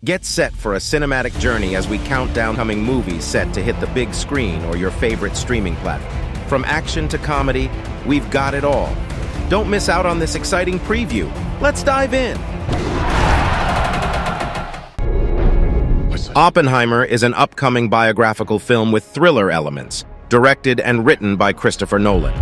Get set for a cinematic journey as we count down coming movies set to hit the big screen or your favorite streaming platform. From action to comedy, we've got it all. Don't miss out on this exciting preview. Let's dive in. Oppenheimer is an upcoming biographical film with thriller elements, directed and written by Christopher Nolan.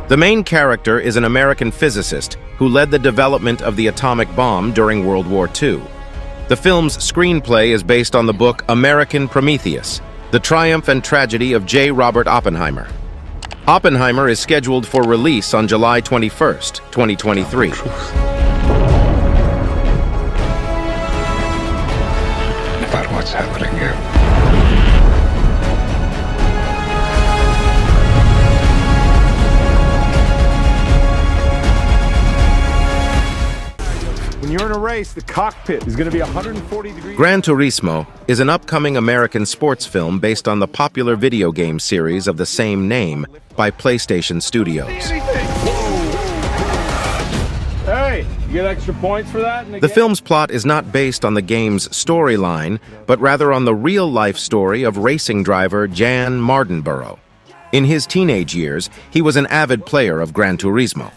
The main character is an American physicist who led the development of the atomic bomb during World War II. The film's screenplay is based on the book American Prometheus, The Triumph and Tragedy of J. Robert Oppenheimer. Oppenheimer is scheduled for release on July 21st, 2023. About what's happening here. When you're in a race, the cockpit is going to be 140 degrees. Gran Turismo is an upcoming American sports film based on the popular video game series of the same name by PlayStation Studios. Hey, you get extra points for that? The film's plot is not based on the game's storyline, but rather on the real-life story of racing driver Jan Mardenborough. In his teenage years, he was an avid player of Gran Turismo.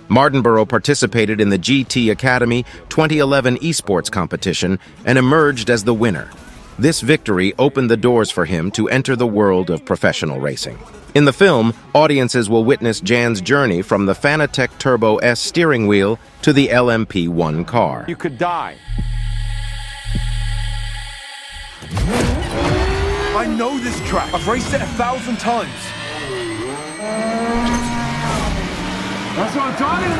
Mardenborough participated in the GT Academy 2011 esports competition and emerged as the winner. This victory opened the doors for him to enter the world of professional racing. In the film, audiences will witness Jan's journey from the Fanatec Turbo S steering wheel to the LMP1 car. You could die. I know this track. I've raced it 1,000 times. That's what I'm talking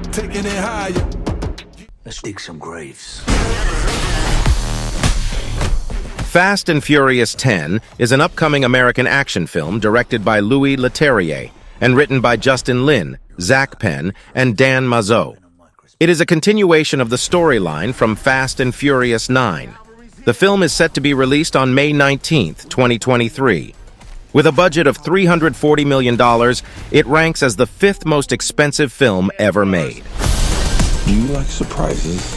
about! Taking it higher. Let's dig some graves. Fast and Furious 10 is an upcoming American action film directed by Louis Leterrier and written by Justin Lin, Zach Penn, and Dan Mazeau. It is a continuation of the storyline from Fast and Furious 9. The film is set to be released on May 19th, 2023. With a budget of $340 million, it ranks as the 5th most expensive film ever made. You like surprises?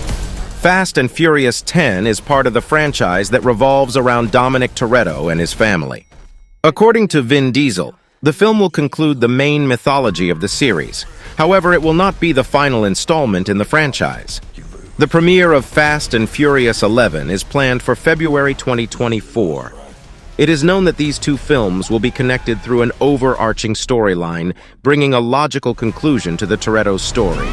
Fast and Furious 10 is part of the franchise that revolves around Dominic Toretto and his family. According to Vin Diesel, the film will conclude the main mythology of the series. However, it will not be the final installment in the franchise. The premiere of Fast and Furious 11 is planned for February 2024. It is known that these two films will be connected through an overarching storyline, bringing a logical conclusion to the Toretto story.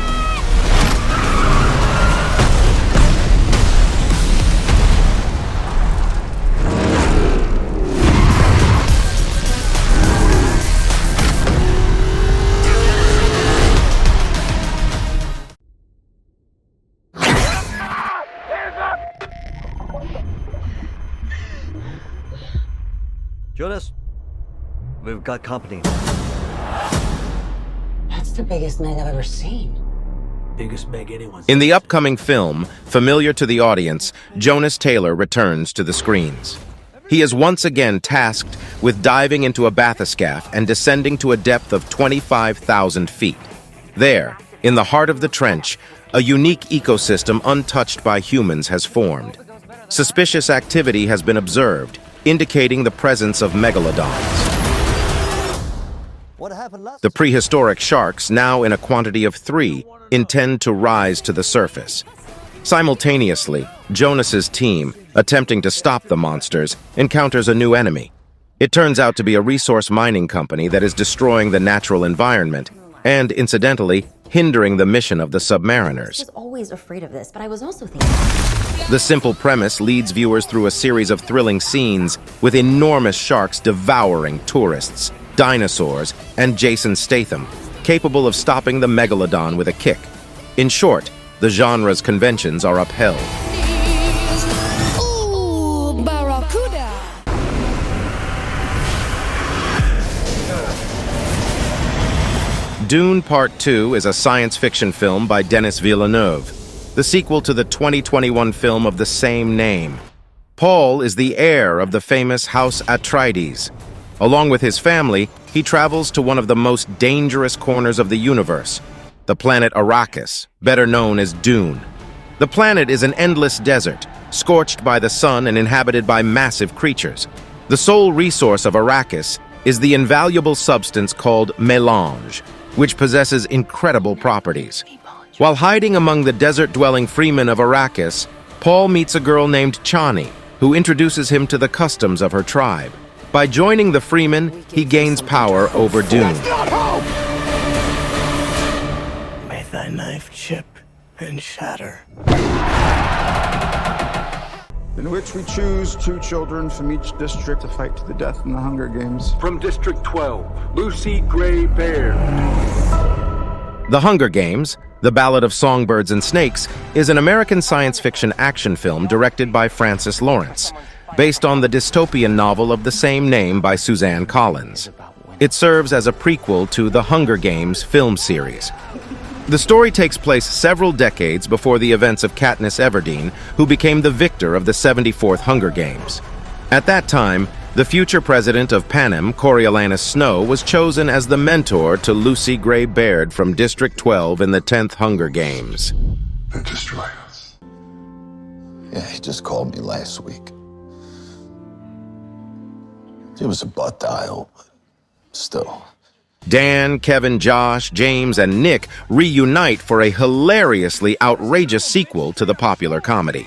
Jonas, we've got company. That's the biggest Meg I've ever seen. Biggest Meg anyone's. In the upcoming film, familiar to the audience, Jonas Taylor returns to the screens. He is once again tasked with diving into a bathyscaphe and descending to a depth of 25,000 feet. There, in the heart of the trench, a unique ecosystem untouched by humans has formed. Suspicious activity has been observed, indicating the presence of megalodons. What happened last? The prehistoric sharks, now in a quantity of 3, intend to rise to the surface. Simultaneously, Jonas's team, attempting to stop the monsters, encounters a new enemy. It turns out to be a resource mining company that is destroying the natural environment and, incidentally, hindering the mission of the submariners. I was always afraid of this, but I was also thinking... The simple premise leads viewers through a series of thrilling scenes with enormous sharks devouring tourists, dinosaurs, and Jason Statham, capable of stopping the megalodon with a kick. In short, the genre's conventions are upheld. Ooh, barracuda! Dune Part 2 is a science fiction film by Denis Villeneuve, the sequel to the 2021 film of the same name. Paul is the heir of the famous House Atreides. Along with his family, he travels to one of the most dangerous corners of the universe, the planet Arrakis, better known as Dune. The planet is an endless desert, scorched by the sun and inhabited by massive creatures. The sole resource of Arrakis is the invaluable substance called melange, which possesses incredible properties. While hiding among the desert-dwelling freemen of Arrakis, Paul meets a girl named Chani, who introduces him to the customs of her tribe. By joining the freemen, he gains power over Dune. May thy knife chip and shatter. In which we choose 2 children from each district to fight to the death in the Hunger Games. From District 12, Lucy Gray Baird. The Hunger Games, The Ballad of Songbirds and Snakes, is an American science fiction action film directed by Francis Lawrence, based on the dystopian novel of the same name by Suzanne Collins. It serves as a prequel to the Hunger Games film series. The story takes place several decades before the events of Katniss Everdeen, who became the victor of the 74th Hunger Games. At that time, the future president of Panem, Coriolanus Snow, was chosen as the mentor to Lucy Gray Baird from District 12 in the 10th Hunger Games. They destroy us. Yeah, he just called me last week. It was a butt dial, but still. Dan, Kevin, Josh, James, and Nick reunite for a hilariously outrageous sequel to the popular comedy.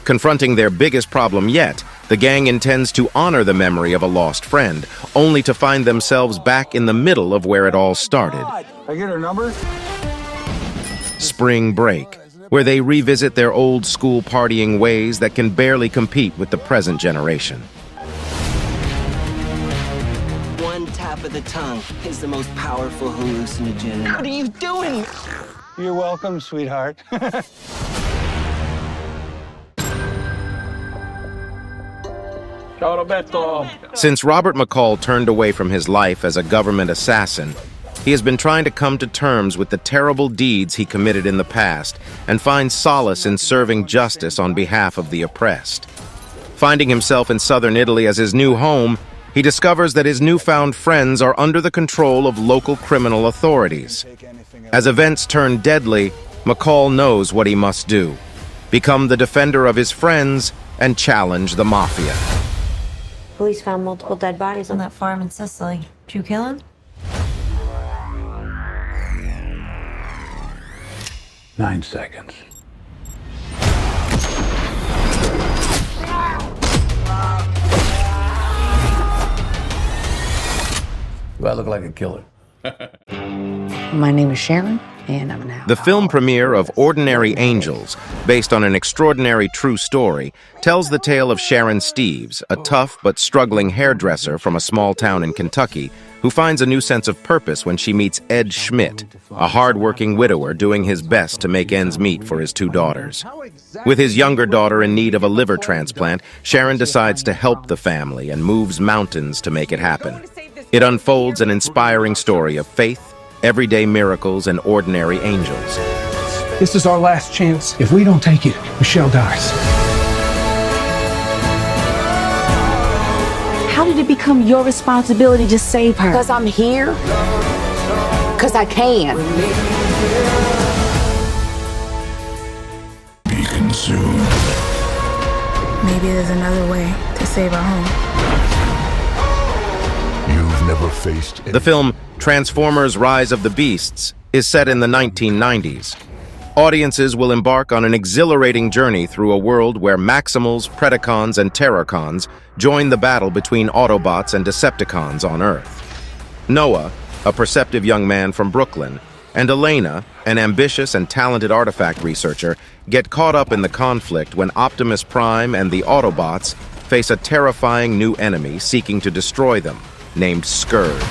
Confronting their biggest problem yet, the gang intends to honor the memory of a lost friend, only to find themselves back in the middle of where it all started. I get her number? Spring break, where they revisit their old school partying ways that can barely compete with the present generation. One tap of the tongue is the most powerful hallucinogen. What are you doing? You're welcome, sweetheart. Since Robert McCall turned away from his life as a government assassin, he has been trying to come to terms with the terrible deeds he committed in the past and find solace in serving justice on behalf of the oppressed. Finding himself in southern Italy as his new home, he discovers that his newfound friends are under the control of local criminal authorities. As events turn deadly, McCall knows what he must do: become the defender of his friends and challenge the mafia. Police found multiple dead bodies on that farm in Sicily. Did you kill him? 9 seconds. Do I look like a killer? My name is Sharon, and I'm now. The film premiere of Ordinary Angels, based on an extraordinary true story, tells the tale of Sharon Steves, a tough but struggling hairdresser from a small town in Kentucky, who finds a new sense of purpose when she meets Ed Schmidt, a hard-working widower doing his best to make ends meet for his 2 daughters. With his younger daughter in need of a liver transplant, Sharon decides to help the family and moves mountains to make it happen. It unfolds an inspiring story of faith, everyday miracles, and ordinary angels. This is our last chance. If we don't take it, Michelle dies. How did it become your responsibility to save her? Because I'm here. Because I can. Be consumed. Maybe there's another way to save our home. You've never faced The film Transformers: Rise of the Beasts is set in the 1990s. Audiences will embark on an exhilarating journey through a world where Maximals, Predacons, and Terrorcons join the battle between Autobots and Decepticons on Earth. Noah, a perceptive young man from Brooklyn, and Elena, an ambitious and talented artifact researcher, get caught up in the conflict when Optimus Prime and the Autobots face a terrifying new enemy seeking to destroy them, named Scourge.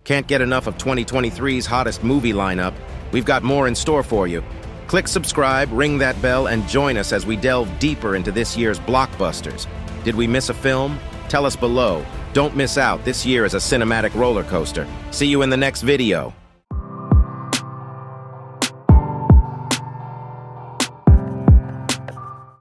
Can't get enough of 2023's hottest movie lineup? We've got more in store for you. Click subscribe, ring that bell, and join us as we delve deeper into this year's blockbusters. Did we miss a film? Tell us below. Don't miss out. This year is a cinematic roller coaster. See you in the next video.